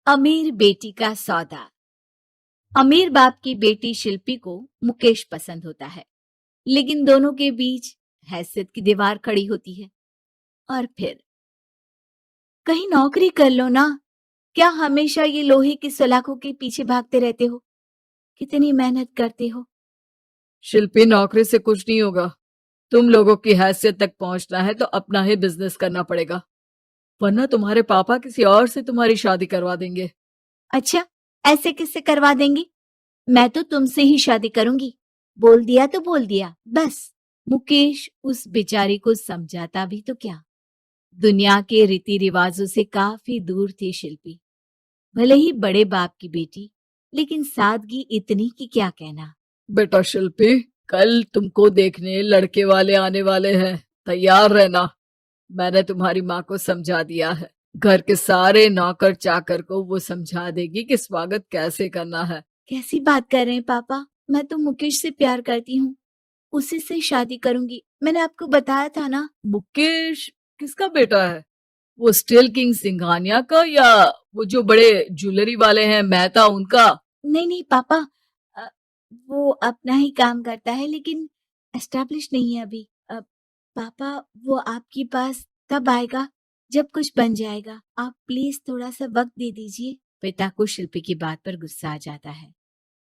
अमीर बेटी का सौदा। अमीर बाप की बेटी शिल्पी को मुकेश पसंद होता है, लेकिन दोनों के बीच हैसियत की दीवार खड़ी होती है। और फिर कहीं नौकरी कर लो ना, क्या हमेशा ये लोहे की सलाखों के पीछे भागते रहते हो? कितनी मेहनत करते हो। शिल्पी, नौकरी से कुछ नहीं होगा। तुम लोगों की हैसियत तक पहुंचना है तो अपना ही बिजनेस करना पड़ेगा, वरना तुम्हारे पापा किसी और से तुम्हारी शादी करवा देंगे। अच्छा, ऐसे किससे करवा देंगी? मैं तो तुमसे ही शादी करूंगी। बोल दिया तो बोल दिया, बस। मुकेश उस बेचारी को समझाता भी तो क्या। दुनिया के रीति रिवाजों से काफी दूर थी शिल्पी। भले ही बड़े बाप की बेटी, लेकिन सादगी इतनी कि क्या कहना। बेटा शिल्पी, कल तुमको देखने लड़के वाले आने वाले हैं, तैयार रहना। मैंने तुम्हारी माँ को समझा दिया है। घर के सारे नौकर चाकर को वो समझा देगी कि स्वागत कैसे करना है। कैसी बात कर रहे हैं पापा? मैं तो मुकेश से प्यार करती हूँ, उसी से शादी करूंगी। मैंने आपको बताया था ना। मुकेश किसका बेटा है? वो स्टील किंग सिंघानिया का, या वो जो बड़े ज्वेलरी वाले हैं मेहता, उनका? नहीं नहीं पापा, अ, वो अपना ही काम करता है, लेकिन एस्टेब्लिश नहीं है अभी। पापा, वो आपके पास तब आएगा जब कुछ बन जाएगा। आप प्लीज थोड़ा सा वक्त दे दीजिए। पिता को शिल्पी की बात पर गुस्सा आ जाता है।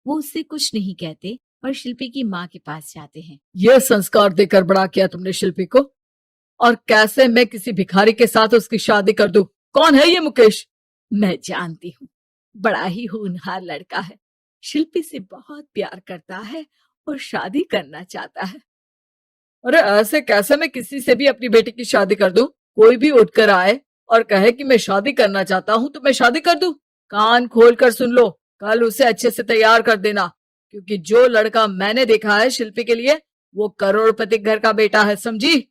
वो उससे कुछ नहीं कहते और शिल्पी की माँ के पास जाते हैं। ये संस्कार देकर बड़ा किया तुमने शिल्पी को, और कैसे मैं किसी भिखारी के साथ उसकी शादी कर दूं? कौन है ये मुकेश? मैं जानती हूँ, बड़ा ही होनहार लड़का है। शिल्पी से बहुत प्यार करता है और शादी करना चाहता है। अरे ऐसे कैसे मैं किसी से भी अपनी बेटी की शादी कर दूं? कोई भी उठकर आए और कहे कि मैं शादी करना चाहता हूं तो मैं शादी कर दूं? कान खोल कर सुन लो, कल उसे अच्छे से तैयार कर देना, क्योंकि जो लड़का मैंने देखा है शिल्पी के लिए, वो करोड़पति घर का बेटा है, समझी?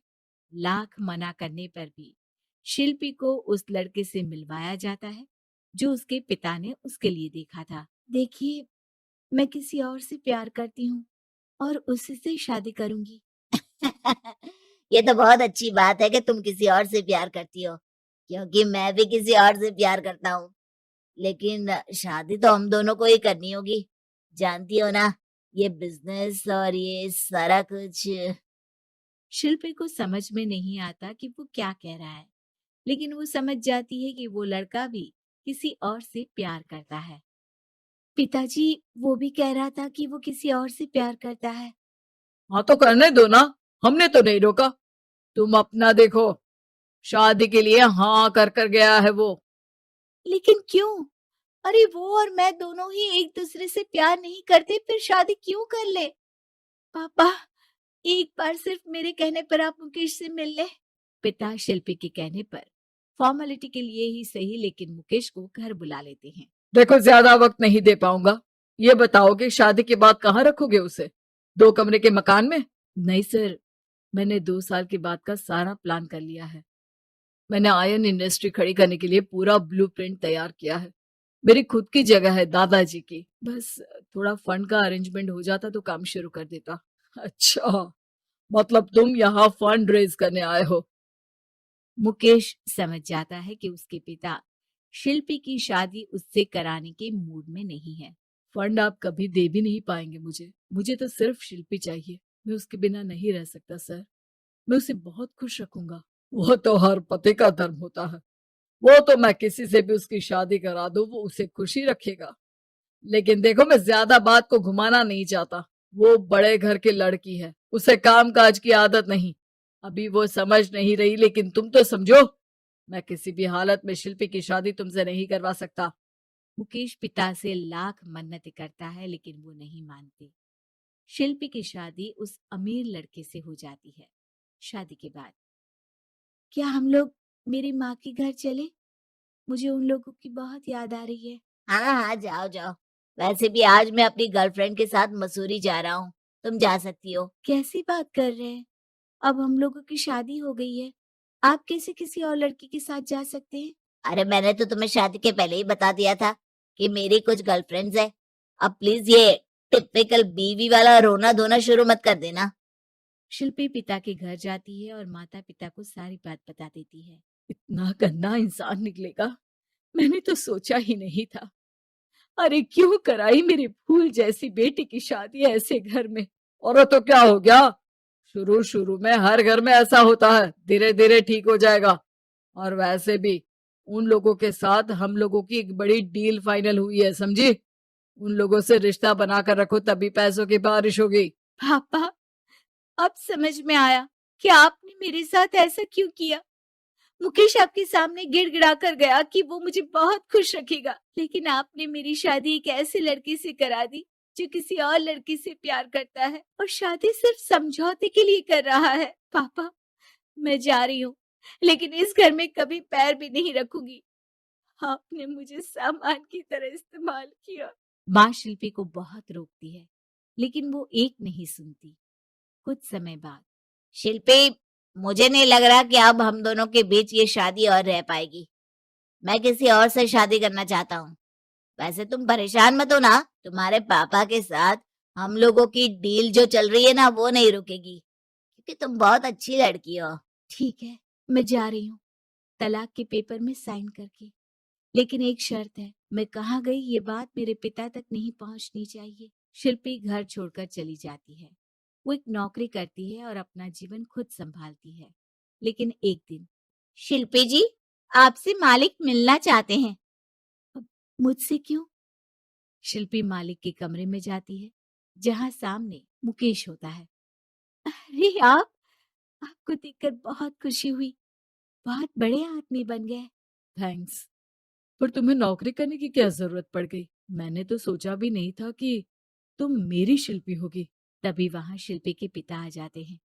लाख मना करने पर भी शिल्पी को उस लड़के से मिलवाया जाता है जो उसके पिता ने उसके लिए देखा था। देखिए, मैं किसी और से प्यार करती हूँ और उसी से शादी करूंगी। ये तो बहुत अच्छी बात है कि तुम किसी और से प्यार करती हो, क्योंकि मैं भी किसी और से प्यार करता हूँ। लेकिन शादी तो हम दोनों को ही करनी होगी, जानती हो ना, ये बिजनेस और ये सारा कुछ। शिल्पी को समझ में नहीं आता कि वो क्या कह रहा है, लेकिन वो समझ जाती है कि वो लड़का भी किसी और से प्यार करता है। पिताजी, वो भी कह रहा था कि वो किसी और से प्यार करता है। हाँ तो करने दो ना, हमने तो नहीं रोका। तुम अपना देखो, शादी के लिए हाँ कर गया है वो। लेकिन क्यों? अरे वो और मैं दोनों ही एक दूसरे से प्यार नहीं करते, फिर शादी क्यों कर ले? पापा, एक बार सिर्फ मेरे कहने पर आप मुकेश से मिल ले। पिता शिल्पी के कहने पर फॉर्मेलिटी के लिए ही सही, लेकिन मुकेश को घर बुला लेते हैं। देखो, ज्यादा वक्त नहीं दे पाऊंगा। ये बताओ कि शादी के बाद कहाँ रखोगे उसे? 2 कमरे के मकान में? नहीं सर, मैंने 2 साल के बाद का सारा प्लान कर लिया है। मैंने आयरन इंडस्ट्री खड़ी करने के लिए पूरा ब्लूप्रिंट तैयार किया है। मेरी खुद की जगह है दादाजी की। बस थोड़ा फंड का अरेंजमेंट हो जाता तो काम शुरू कर देता। अच्छा, मतलब तुम यहाँ फंड रेज करने आए हो? मुकेश समझ जाता है कि उसके पिता शिल्पी की शादी उससे कराने के मूड में नहीं है। फंड आप कभी दे भी नहीं पाएंगे मुझे। मुझे तो सिर्फ शिल्पी चाहिए। मैं उसके बिना नहीं रह सकता सर। मैं उसे बहुत खुश रखूंगा। वो तो हर पति का धर्म होता है। वो तो मैं किसी से भी उसकी शादी करा दूं, वो उसे खुशी रखेगा। लेकिन देखो, मैं ज्यादा बात को घुमाना नहीं चाहता। वो बड़े घर की लड़की है, उसे काम काज की आदत नहीं। अभी वो समझ नहीं रही, लेकिन तुम तो समझो। मैं किसी भी हालत में शिल्पी की शादी तुमसे नहीं करवा सकता। मुकेश पिता से लाख मन्नतें करता है, लेकिन वो नहीं मानते। शिल्पी की शादी उस अमीर लड़के से हो जाती है। शादी के बाद क्या हम लोग मेरी माँ के घर चले? मुझे उन लोगों की बहुत याद आ रही है। हाँ हाँ, जाओ जाओ। वैसे भी आज मैं अपनी गर्लफ्रेंड के साथ मसूरी जा रहा हूँ, तुम जा सकती हो। कैसी बात कर रहे हैं? अब हम लोगों की शादी हो गई है, आप कैसे किसी और लड़की के साथ जा सकते हैं? अरे मैंने तो तुम्हें शादी के पहले ही बता दिया था कि मेरी कुछ गर्लफ्रेंड्स है। अब प्लीज ये टिपिकल बीवी वाला रोना धोना शुरू मत कर देना। शिल्पी पिता के घर जाती है और माता पिता को सारी बात बता देती है। इतना गंदा इंसान निकलेगा मैंने तो सोचा ही नहीं था। अरे क्यों कराई मेरी फूल जैसी बेटी की शादी ऐसे घर में। और तो क्या हो गया, शुरू शुरू में हर घर में ऐसा होता है, धीरे धीरे ठीक हो जाएगा। और वैसे भी उन लोगों के साथ हम लोगों की एक बड़ी डील फाइनल हुई है, समझी। उन लोगों से रिश्ता बनाकर रखो, तभी पैसों की बारिश होगी। पापा, अब समझ में आया कि आपने मेरे साथ ऐसा क्यों किया। मुकेश आपके सामने गिड़गिड़ा कर गया कि वो मुझे बहुत खुश रखेगा, लेकिन आपने मेरी शादी एक ऐसे लड़के से करा दी जो किसी और लड़की से प्यार करता है और शादी सिर्फ समझौते के लिए कर रहा है। पापा, मैं जा रही हूँ, लेकिन इस घर में कभी पैर भी नहीं रखूंगी। आपने मुझे सामान की तरह इस्तेमाल किया। माँ शिल्पी को बहुत रोकती है, लेकिन वो एक नहीं सुनती। कुछ समय बाद शिल्पी, मुझे नहीं लग रहा कि अब हम दोनों के बीच ये शादी और रह पाएगी। मैं किसी और से शादी करना चाहता हूँ। वैसे तुम परेशान मत हो ना, तुम्हारे पापा के साथ हम लोगों की डील जो चल रही है ना, वो नहीं रुकेगी, क्योंकि तुम बहुत अच्छी लड़की हो। ठीक है, मैं जा रही हूँ, तलाक के पेपर में साइन करके। लेकिन एक शर्त है, मैं कहाँ गई ये बात मेरे पिता तक नहीं पहुंचनी चाहिए। शिल्पी घर छोड़कर चली जाती है। वो एक नौकरी करती है और अपना जीवन खुद संभालती है। लेकिन एक दिन, शिल्पी जी, आपसे मालिक मिलना चाहते हैं। अब मुझसे क्यों? शिल्पी मालिक के कमरे में जाती है, जहां सामने मुकेश होता है। अरे आप, आपको देखकर बहुत खुशी हुई, बहुत बड़े आदमी बन गए। थैंक्स, पर तुम्हें नौकरी करने की क्या जरूरत पड़ गई। मैंने तो सोचा भी नहीं था कि तुम मेरी शिल्पी होगी। तभी वहां शिल्पी के पिता आ जाते हैं।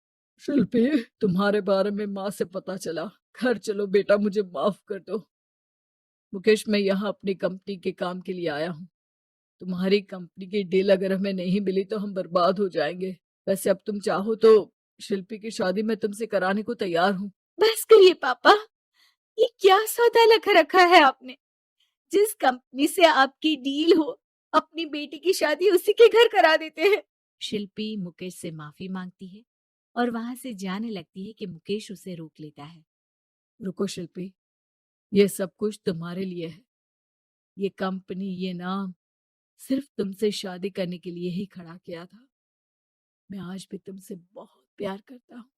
शिल्पी, तुम्हारे बारे में माँ से पता चला। घर चलो बेटा, मुझे माफ कर दो। मुकेश, मैं यहाँ अपनी कंपनी के काम के लिए आया हूँ। तुम्हारी कंपनी की डील अगर हमें नहीं मिली तो हम बर्बाद हो जाएंगे। वैसे अब तुम चाहो तो शिल्पी की शादी मैं तुमसे कराने को तैयार हूँ। बस करिए पापा, ये क्या सौदा लगा रखा है आपने। जिस कंपनी से आपकी डील हो, अपनी बेटी की शादी उसी के घर करा देते हैं। शिल्पी मुकेश से माफी मांगती है और वहां से जाने लगती है कि मुकेश उसे रोक लेता है। रुको शिल्पी, ये सब कुछ तुम्हारे लिए है। ये कंपनी, ये नाम सिर्फ तुमसे शादी करने के लिए ही खड़ा किया था। मैं आज भी तुमसे बहुत प्यार करता हूँ।